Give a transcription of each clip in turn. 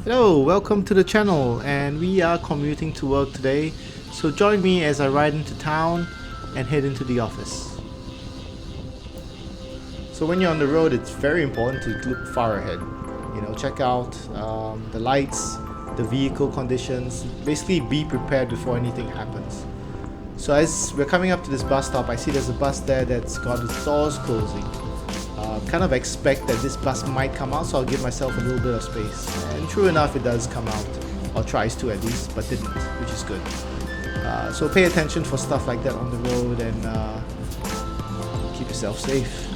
Hello, welcome to the channel, and we are commuting to work today, so join me as I ride into town and head into the office. So when you're on the road, it's very important to look far ahead. Check out the lights, the vehicle conditions, basically be prepared before anything happens. So as we're coming up to this bus stop, I see there's a bus there that's got its doors closing. Kind of expect that this bus might come out, so I'll give myself a little bit of space. And true enough, it does come out, or tries to at least, but didn't, which is good. So pay attention for stuff like that on the road and keep yourself safe.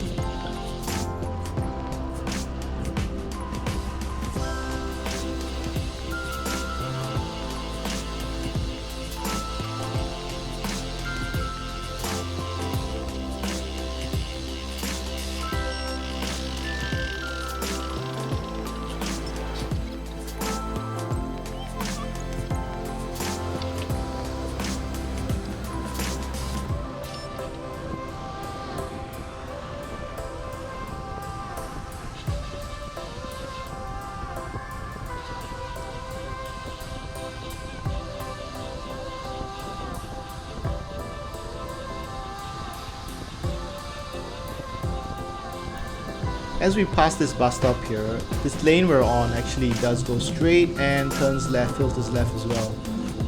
As we pass this bus stop here, this lane we're on actually does go straight and turns left, filters left as well.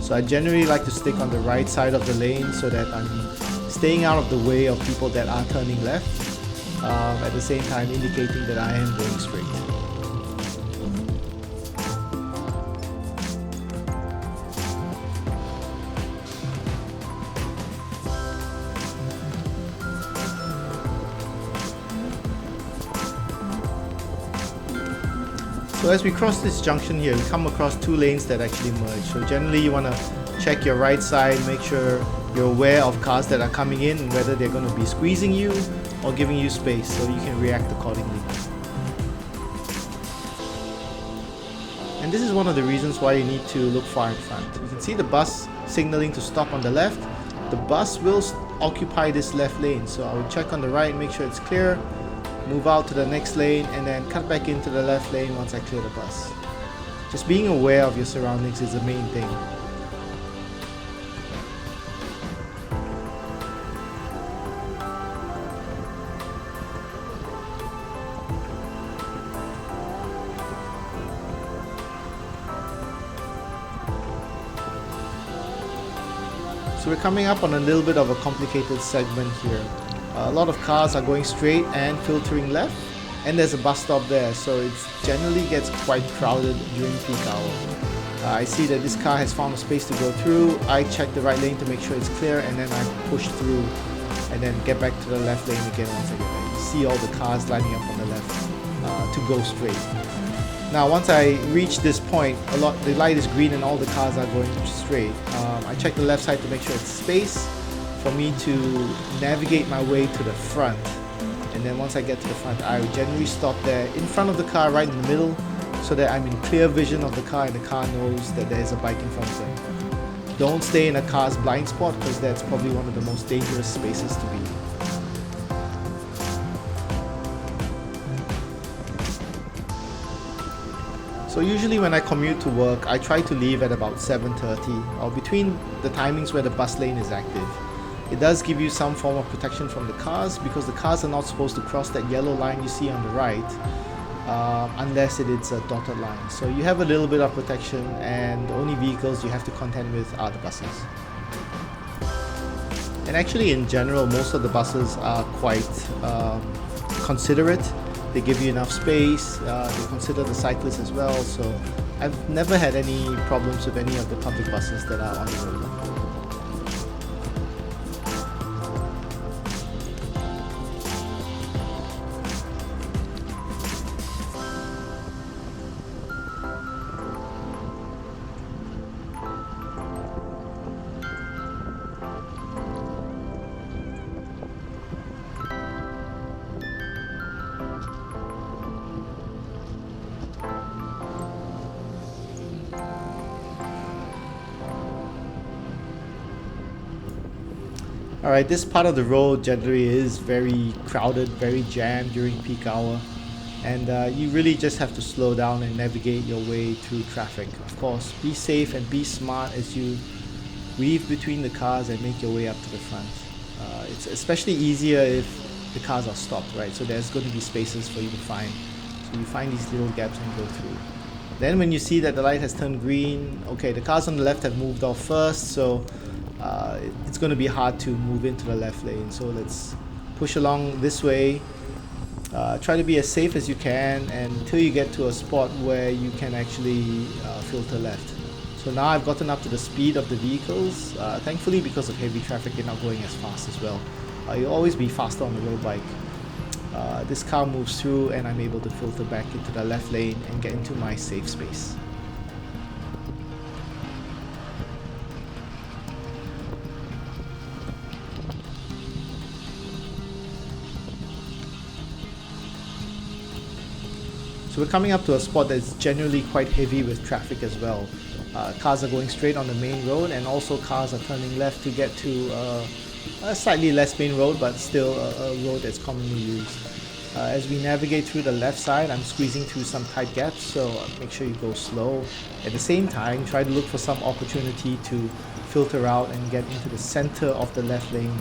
So I generally like to stick on the right side of the lane so that I'm staying out of the way of people that are turning left, at the same time indicating that I am going straight. So as we cross this junction here, we come across two lanes that actually merge. So generally you want to check your right side, make sure you're aware of cars that are coming in and whether they're going to be squeezing you or giving you space so you can react accordingly. And this is one of the reasons why you need to look far in front. You can see the bus signaling to stop on the left. The bus will occupy this left lane, so I will check on the right, make sure it's clear, move out to the next lane, and then cut back into the left lane once I clear the bus. Just being aware of your surroundings is the main thing. So we're coming up on a little bit of a complicated segment here. A lot of cars are going straight and filtering left, and there's a bus stop there, so it generally gets quite crowded during peak hour. I see that this car has found a space to go through. I check the right lane to make sure it's clear, and then I push through and then get back to the left lane again once I get there. You see all the cars lining up on the left to go straight. Now once I reach this point, the light is green and all the cars are going straight. I check the left side to make sure it's space for me to navigate my way to the front, and then once I get to the front, I would generally stop there in front of the car, right in the middle, so that I'm in clear vision of the car and the car knows that there's a bike in front of them. Don't stay in a car's blind spot, because that's probably one of the most dangerous spaces to be. So usually when I commute to work, I try to leave at about 7:30 or between the timings where the bus lane is active. It does give you some form of protection from the cars, because the cars are not supposed to cross that yellow line you see on the right unless it is a dotted line. So you have a little bit of protection, and the only vehicles you have to contend with are the buses. And actually in general, most of the buses are quite considerate. They give you enough space, they consider the cyclists as well, so I've never had any problems with any of the public buses that are on the road. Alright, this part of the road generally is very crowded, very jammed during peak hour. and you really just have to slow down and navigate your way through traffic. Of course, be safe and be smart as you weave between the cars and make your way up to the front. It's especially easier if the cars are stopped, right? So there's going to be spaces for you to find. So you find these little gaps and go through. Then when you see that the light has turned green, okay, the cars on the left have moved off first, so it's going to be hard to move into the left lane. So let's push along this way. Try to be as safe as you can until you get to a spot where you can actually filter left. So now I've gotten up to the speed of the vehicles. Thankfully, because of heavy traffic, you're not going as fast as well. You'll always be faster on the road bike. This car moves through and I'm able to filter back into the left lane and get into my safe space. So we're coming up to a spot that's generally quite heavy with traffic as well. Cars are going straight on the main road, and also cars are turning left to get to a slightly less main road, but still a road that's commonly used. As we navigate through the left side, I'm squeezing through some tight gaps, so make sure you go slow. At the same time, try to look for some opportunity to filter out and get into the center of the left lane.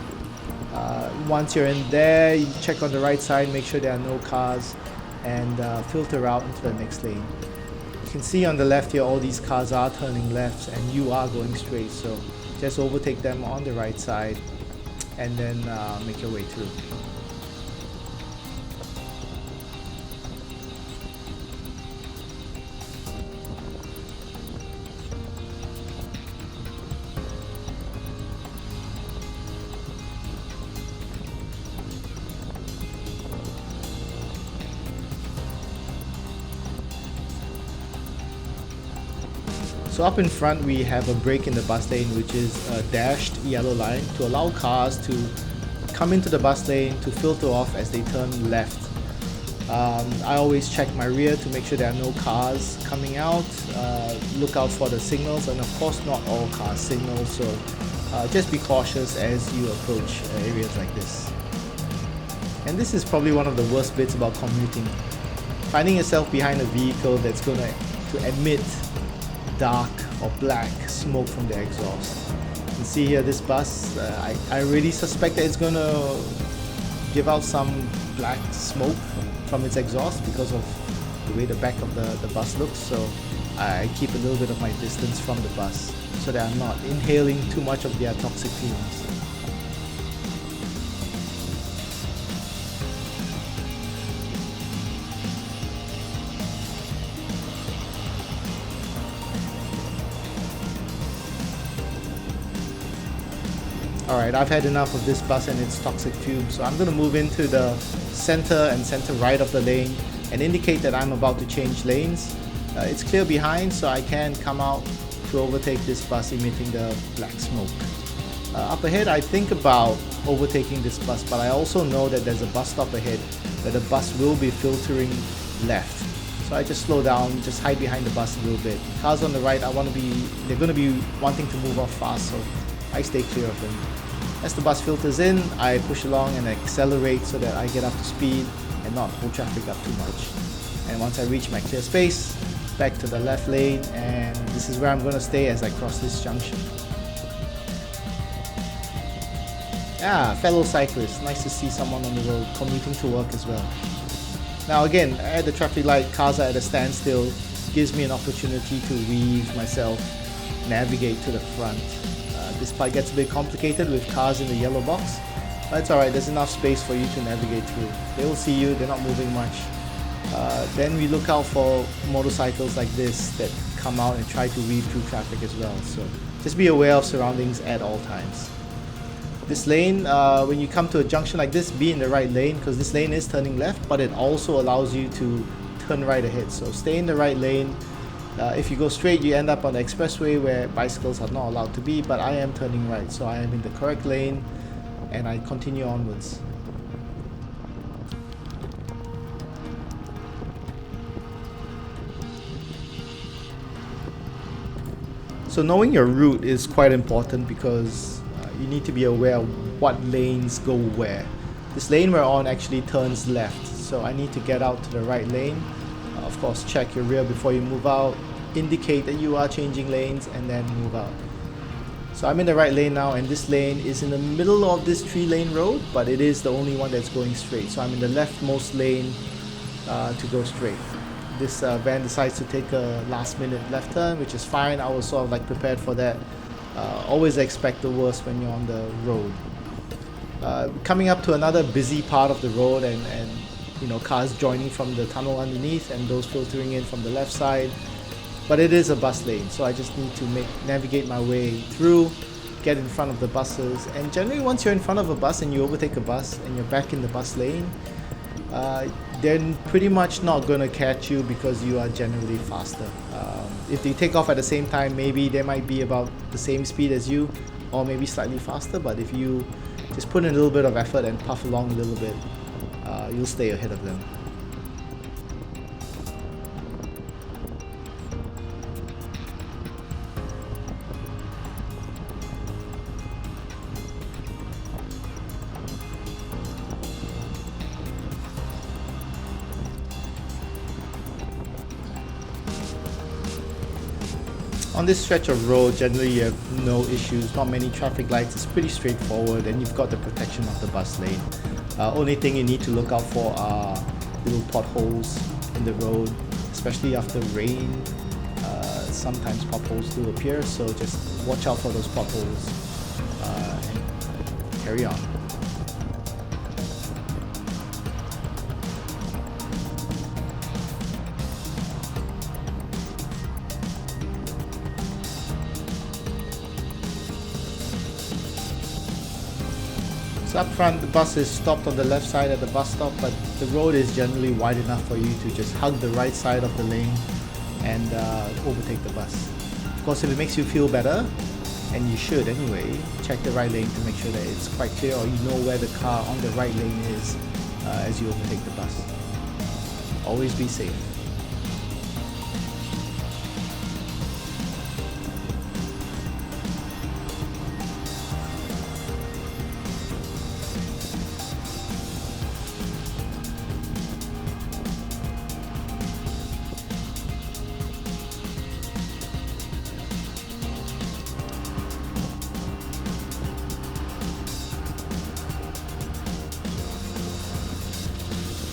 Once you're in there, you check on the right side, make sure there are no cars, and filter out into the next lane. You can see on the left here, all these cars are turning left and you are going straight, so just overtake them on the right side and then make your way through. So up in front we have a break in the bus lane, which is a dashed yellow line to allow cars to come into the bus lane to filter off as they turn left. I always check my rear to make sure there are no cars coming out. Look out for the signals, and of course not all cars signal, so just be cautious as you approach areas like this. And this is probably one of the worst bits about commuting. Finding yourself behind a vehicle that's going to emit dark or black smoke from the exhaust. You can see here this bus, I really suspect that it's going to give out some black smoke from its exhaust because of the way the back of the bus looks, so I keep a little bit of my distance from the bus so that I'm not inhaling too much of their toxic fumes. Alright, I've had enough of this bus and its toxic fumes, so I'm going to move into the center and center right of the lane and indicate that I'm about to change lanes. It's clear behind, so I can come out to overtake this bus emitting the black smoke. Up ahead, I think about overtaking this bus, but I also know that there's a bus stop ahead where the bus will be filtering left. So I just slow down, just hide behind the bus a little bit. Cars on the right, they're going to be wanting to move off fast, so I stay clear of them. As the bus filters in, I push along and accelerate so that I get up to speed and not hold traffic up too much. And once I reach my clear space, back to the left lane, and this is where I'm going to stay as I cross this junction. Fellow cyclists, nice to see someone on the road commuting to work as well. Now again, at the traffic light, cars are at a standstill, gives me an opportunity to weave myself, navigate to the front. This part gets a bit complicated with cars in the yellow box, but it's alright, there's enough space for you to navigate through. They will see you, they're not moving much. Then we look out for motorcycles like this that come out and try to weave through traffic as well, so just be aware of surroundings at all times. This lane, when you come to a junction like this, be in the right lane because this lane is turning left, but it also allows you to turn right ahead, so stay in the right lane. If you go straight, you end up on the expressway where bicycles are not allowed to be, but I am turning right, so I am in the correct lane and I continue onwards. So knowing your route is quite important because you need to be aware of what lanes go where. This lane we're on actually turns left, So I need to get out to the right lane. Of course, check your rear before you move out, indicate that you are changing lanes, and then move out. So I'm in the right lane now, and this lane is in the middle of this 3-lane road, but it is the only one that's going straight. So I'm in the leftmost lane to go straight. This van decides to take a last-minute left turn, which is fine. I was sort of like prepared for that. Always expect the worst when you're on the road. Coming up to another busy part of the road, and you know, cars joining from the tunnel underneath and those filtering in from the left side. But it is a bus lane, so I just need to navigate my way through, get in front of the buses. And generally, once you're in front of a bus and you overtake a bus and you're back in the bus lane, they're pretty much not going to catch you because you are generally faster. If they take off at the same time, maybe they might be about the same speed as you, or maybe slightly faster. But if you just put in a little bit of effort and puff along a little bit, you'll stay ahead of them. On this stretch of road, generally you have no issues, not many traffic lights, it's pretty straightforward, and you've got the protection of the bus lane. Only thing you need to look out for are little potholes in the road, especially after rain. Sometimes potholes do appear, so just watch out for those potholes and carry on. So up front, the bus is stopped on the left side at the bus stop, but the road is generally wide enough for you to just hug the right side of the lane and overtake the bus. Of course, if it makes you feel better, and you should anyway, check the right lane to make sure that it's quite clear, or you know where the car on the right lane is as you overtake the bus. Always be safe.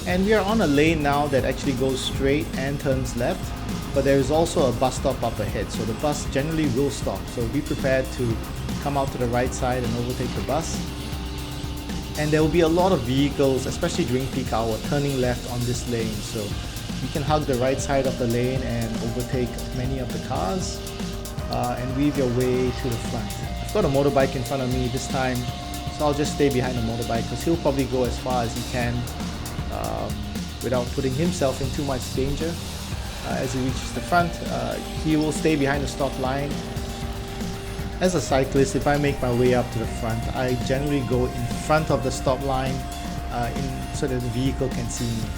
And we are on a lane now that actually goes straight and turns left, but there is also a bus stop up ahead, so the bus generally will stop. So be prepared to come out to the right side and overtake the bus. And there will be a lot of vehicles, especially during peak hour, turning left on this lane, so you can hug the right side of the lane and overtake many of the cars and weave your way to the front. I've got a motorbike in front of me this time, so I'll just stay behind the motorbike because he'll probably go as far as he can without putting himself in too much danger. As he reaches the front, he will stay behind the stop line. As a cyclist, if I make my way up to the front, I generally go in front of the stop line so that the vehicle can see me.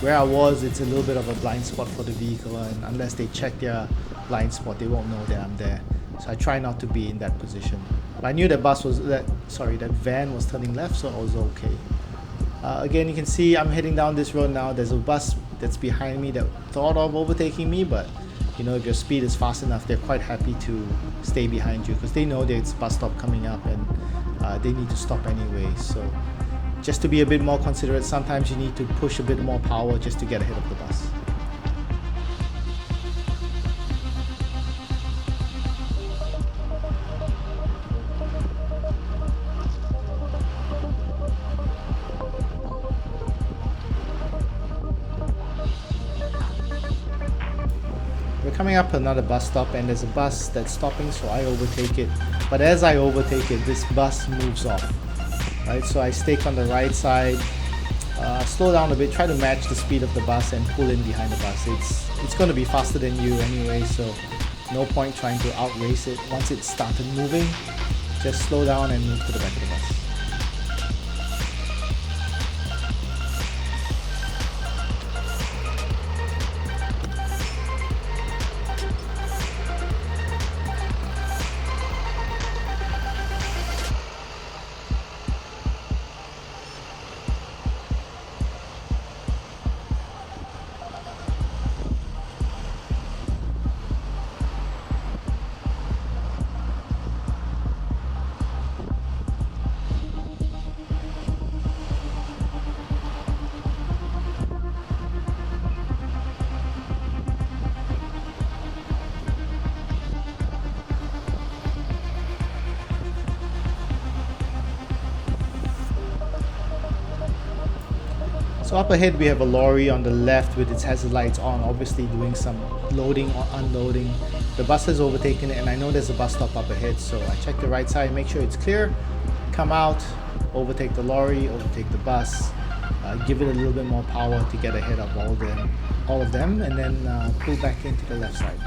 Where I was, it's a little bit of a blind spot for the vehicle, and unless they check their blind spot, they won't know that I'm there. So I try not to be in that position. But I knew that that van was turning left, so I was okay. Again, you can see I'm heading down this road now. There's a bus that's behind me that thought of overtaking me, but you know, if your speed is fast enough, they're quite happy to stay behind you because they know there's a bus stop coming up and they need to stop anyway. So just to be a bit more considerate, sometimes you need to push a bit more power just to get ahead of the bus. We're coming up another bus stop and there's a bus that's stopping, so I overtake it. But as I overtake it, this bus moves off. Right, so I stake on the right side, slow down a bit, try to match the speed of the bus and pull in behind the bus. It's going to be faster than you anyway, so no point trying to outrace it. Once it started moving, just slow down and move to the back of the bus. So up ahead we have a lorry on the left with its hazard lights on, obviously doing some loading or unloading. The bus has overtaken it, and I know there's a bus stop up ahead, so I check the right side, make sure it's clear, come out, overtake the lorry, overtake the bus, give it a little bit more power to get ahead of all of them, and then pull back into the left side.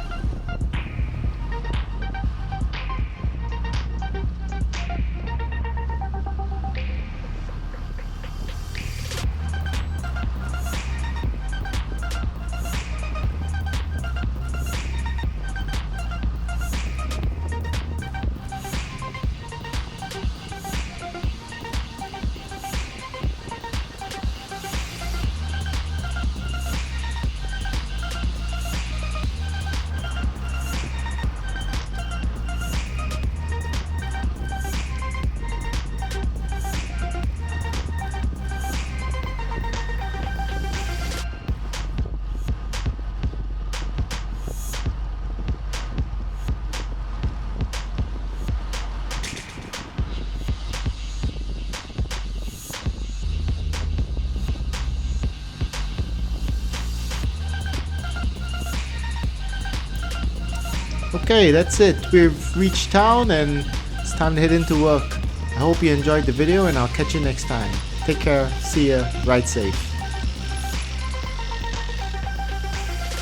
Okay, that's it. We've reached town and it's time to head into work. I hope you enjoyed the video and I'll catch you next time. Take care, see ya, ride safe.